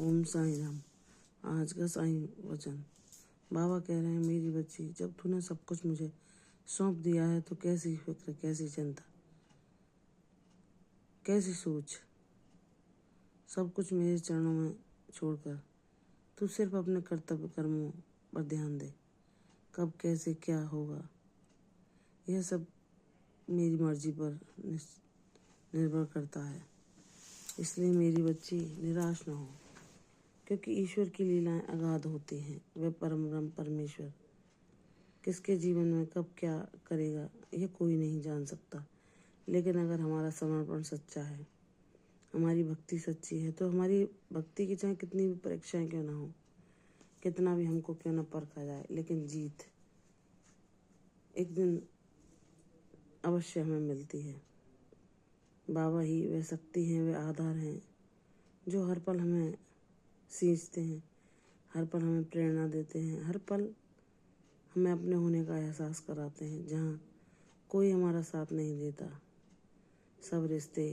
ओम साईं राम। आज का साईं वचन। बाबा कह रहे हैं, मेरी बच्ची, जब तूने सब कुछ मुझे सौंप दिया है तो कैसी फिक्र, कैसी चिंता, कैसी सोच, सब कुछ मेरे चरणों में छोड़कर तू सिर्फ अपने कर्तव्य कर्मों पर ध्यान दे। कब कैसे क्या होगा यह सब मेरी मर्जी पर निर्भर करता है। इसलिए मेरी बच्ची निराश न हो, क्योंकि ईश्वर की लीलाएं अगाध होती हैं। वह परम ब्रह्म परमेश्वर किसके जीवन में कब क्या करेगा यह कोई नहीं जान सकता। लेकिन अगर हमारा समर्पण सच्चा है, हमारी भक्ति सच्ची है, तो हमारी भक्ति की चाहे कितनी भी परीक्षाएं क्यों ना हो, कितना भी हमको क्यों ना परखा जाए, लेकिन जीत एक दिन अवश्य हमें मिलती है। बाबा ही वे शक्ति हैं, वे आधार हैं जो हर पल हमें सींचते हैं, हर पल हमें प्रेरणा देते हैं, हर पल हमें अपने होने का एहसास कराते हैं। जहाँ कोई हमारा साथ नहीं देता, सब रिश्ते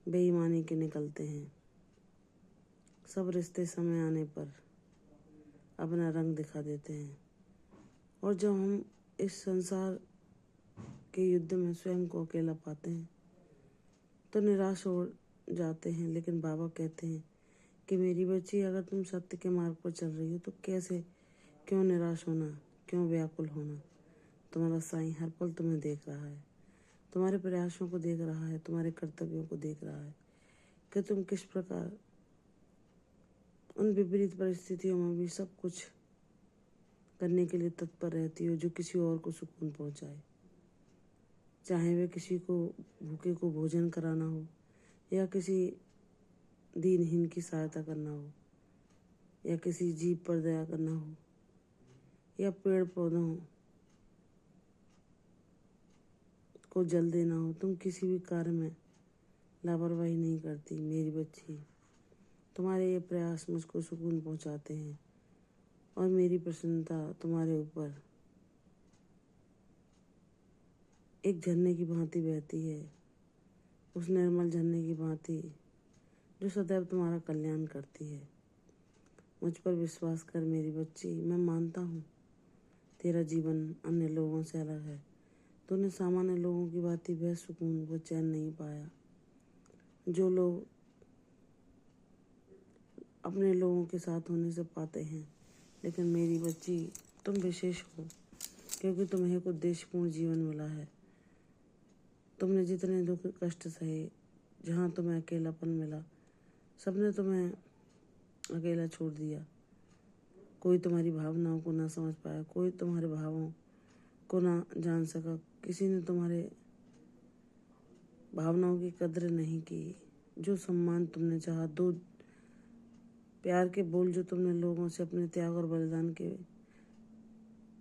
बेईमानी के निकलते हैं। सब रिश्ते समय आने पर अपना रंग दिखा देते हैं। और जब हम इस संसार के युद्ध में स्वयं को अकेला पाते हैं तो निराश हो जाते हैं। लेकिन बाबा कहते हैं कि मेरी बच्ची, अगर तुम सत्य के मार्ग पर चल रही हो तो क्यों निराश होना, क्यों व्याकुल होना। तुम्हारा साईं हर पल तुम्हें देख रहा है, तुम्हारे प्रयासों को देख रहा है, तुम्हारे कर्तव्यों को देख रहा है कि तुम किस प्रकार उन विपरीत परिस्थितियों में भी सब कुछ करने के लिए तत्पर रहती हो जो किसी और को सुकून पहुंचाए। चाहे वे किसी को भूखे को भोजन कराना हो, या किसी दीनहीन की सहायता करना हो, या किसी जीव पर दया करना हो, या पेड़ पौधों को जल देना हो। तुम किसी भी कार्य में लापरवाही नहीं करती मेरी बच्ची। तुम्हारे ये प्रयास मुझको सुकून पहुंचाते हैं और मेरी प्रसन्नता तुम्हारे ऊपर एक झरने की भांति बहती है, उस निर्मल झरने की भांति जो सदैव तुम्हारा कल्याण करती है। मुझ पर विश्वास कर मेरी बच्ची। मैं मानता हूँ तेरा जीवन अन्य लोगों से अलग है। तूने सामान्य लोगों की भांति वह सुकून, वो चैन नहीं पाया जो लोग अपने लोगों के साथ होने से पाते हैं। लेकिन मेरी बच्ची, तुम विशेष हो क्योंकि तुम्हें एक उद्देश्यपूर्ण जीवन मिला है। तुमने जितने दुख कष्ट सहे, जहाँ तुम्हें अकेलापन मिला, सबने तुम्हें अकेला छोड़ दिया। कोई तुम्हारी भावनाओं को ना समझ पाया, कोई तुम्हारे भावों को ना जान सका, किसी ने तुम्हारे भावनाओं की कद्र नहीं की। जो सम्मान तुमने चाहा, दो प्यार के बोल जो तुमने लोगों से अपने त्याग और बलिदान के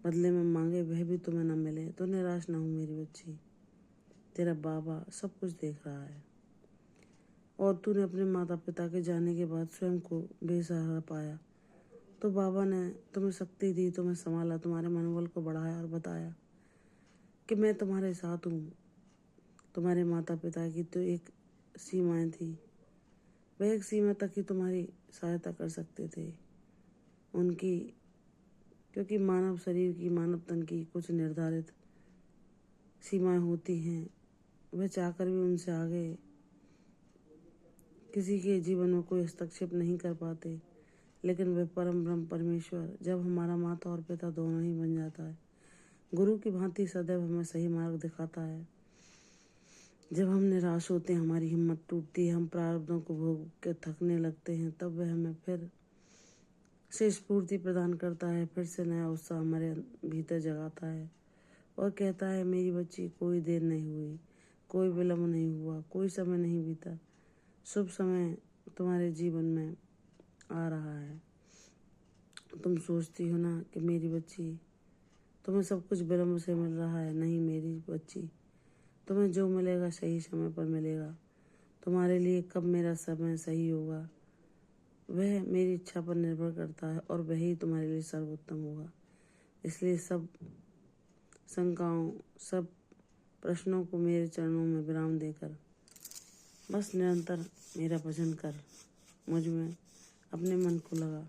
बदले में मांगे, वह भी तुम्हें न मिले तो निराश ना हो मेरी बच्ची। तेरा बाबा सब कुछ देख रहा है। और तूने अपने माता पिता के जाने के बाद स्वयं को बेसहारा पाया तो बाबा ने तुम्हें शक्ति दी, तुम्हें संभाला, तुम्हारे मनोबल को बढ़ाया और बताया कि मैं तुम्हारे साथ हूँ। तुम्हारे माता पिता की तो एक सीमाएं थी, वह एक सीमा तक ही तुम्हारी सहायता कर सकते थे उनकी, क्योंकि मानव शरीर की, मानव तन की कुछ निर्धारित सीमाएं होती हैं। वह चाहकर भी उनसे आगे किसी के जीवन में कोई हस्तक्षेप नहीं कर पाते। लेकिन वह परम ब्रह्म परमेश्वर जब हमारा माता और पिता दोनों ही बन जाता है, गुरु की भांति सदैव हमें सही मार्ग दिखाता है। जब हम निराश होते हैं, हमारी हिम्मत टूटती है, हम प्रारब्धों को भोग के थकने लगते हैं, तब वह हमें फिर से स्फूर्ति प्रदान करता है, फिर से नया उत्साह हमारे भीतर जगाता है और कहता है, मेरी बच्ची, कोई देर नहीं हुई, कोई विलम्ब नहीं हुआ, कोई समय नहीं बीता, शुभ समय तुम्हारे जीवन में आ रहा है। तुम सोचती हो ना कि मेरी बच्ची, तुम्हें सब कुछ विलम्ब से मिल रहा है। नहीं मेरी बच्ची, तुम्हें जो मिलेगा सही समय पर मिलेगा। तुम्हारे लिए कब मेरा समय सही होगा वह मेरी इच्छा पर निर्भर करता है और वही तुम्हारे लिए सर्वोत्तम होगा। इसलिए सब शंकाओं, सब प्रश्नों को मेरे चरणों में विराम देकर बस निरंतर मेरा भजन कर। मुझ में अपने मन को लगा।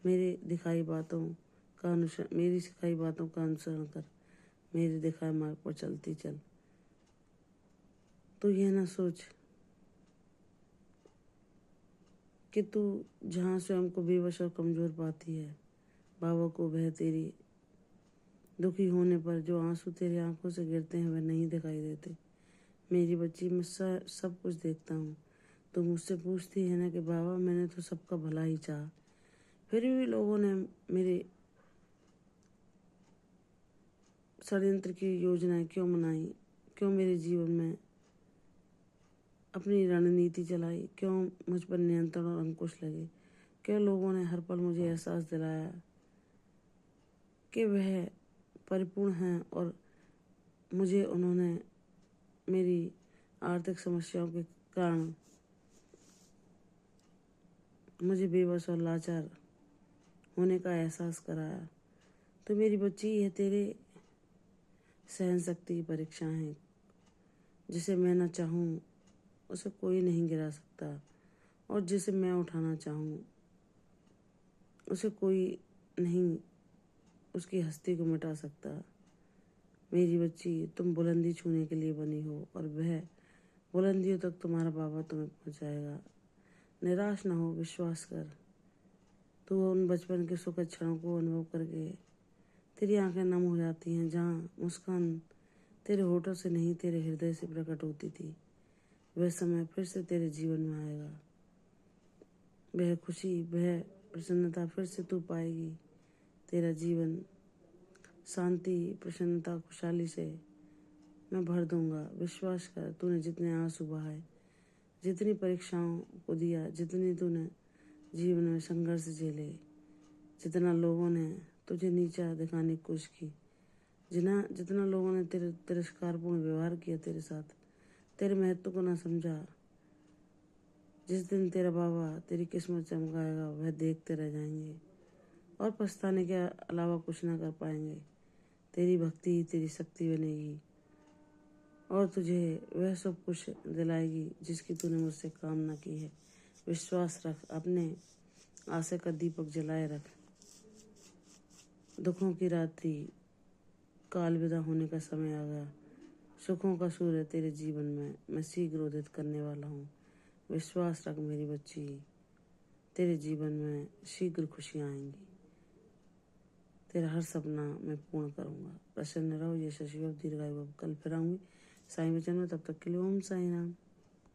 मेरी सिखाई बातों का अनुसरण कर, मेरे दिखाए मार्ग पर चलती चल। तू यह ना सोच कि तू जहाँ स्वयं को बेबस और कमज़ोर पाती है, बाबा को वह तेरी दुखी होने पर जो आंसू तेरी आंखों से गिरते हैं वह नहीं दिखाई देते। मेरी बच्ची, मैं सब कुछ देखता हूँ। तू मुझसे पूछती है ना कि बाबा, मैंने तो सबका भला ही चाहा, फिर भी लोगों ने मेरे षड्यंत्र की योजनाएं क्यों बनाई, क्यों मेरे जीवन में अपनी रणनीति चलाई, क्यों मुझ पर नियंत्रण और अंकुश लगे, क्यों लोगों ने हर पल मुझे एहसास दिलाया कि वह परिपूर्ण हैं और मुझे उन्होंने मेरी आर्थिक समस्याओं के कारण मुझे बेबस और लाचार होने का एहसास कराया। तो मेरी बच्ची, यह तेरे सहन शक्ति की परीक्षा है। जिसे मैं न चाहूँ उसे कोई नहीं गिरा सकता, और जिसे मैं उठाना चाहूँ उसे कोई नहीं उसकी हस्ती को मिटा सकता। मेरी बच्ची, तुम बुलंदी छूने के लिए बनी हो, और वह बुलंदियों तक तुम्हारा बाबा तुम्हें पहुँचाएगा। निराश न हो, विश्वास कर। तू उन बचपन के सुखद क्षणों को अनुभव करके तेरी आंखें नम हो जाती हैं, जहाँ मुस्कान तेरे होठों से नहीं तेरे हृदय से प्रकट होती थी। वह समय फिर से तेरे जीवन में आएगा। वह खुशी, वह प्रसन्नता फिर से तू पाएगी। तेरा जीवन शांति, प्रसन्नता, खुशहाली से मैं भर दूंगा। विश्वास कर। तूने जितने आंसू बहाए, जितनी परीक्षाओं को दिया, जितनी तूने जीवन में संघर्ष झेले, जितना लोगों ने तुझे नीचा दिखाने की कोशिश की, जितना लोगों ने तेरे तिरस्कारपूर्ण व्यवहार किया तेरे साथ, तेरे महत्व को ना समझा, जिस दिन तेरा बाबा तेरी किस्मत चमकाएगा वह देखते रह जाएंगे और पछताने के अलावा कुछ ना कर पाएंगे। तेरी भक्ति तेरी शक्ति बनेगी और तुझे वह सब कुछ दिलाएगी जिसकी तूने मुझसे कामना की है। विश्वास रख, अपने आशा का दीपक जलाए रख। दुखों की रात्रि का अलविदा होने का समय आ गया। सुखों का सूर्य तेरे जीवन में मैं शीघ्र उदित करने वाला हूँ। विश्वास रख मेरी बच्ची, तेरे जीवन में शीघ्र खुशियाँ आएंगी। तेरा हर सपना मैं पूर्ण करूँगा। प्रसन्न रहो। ये शशि दीर्घायु। कल फिर आऊँगी साईं वचन में। तब तक के लिए ओम साई राम।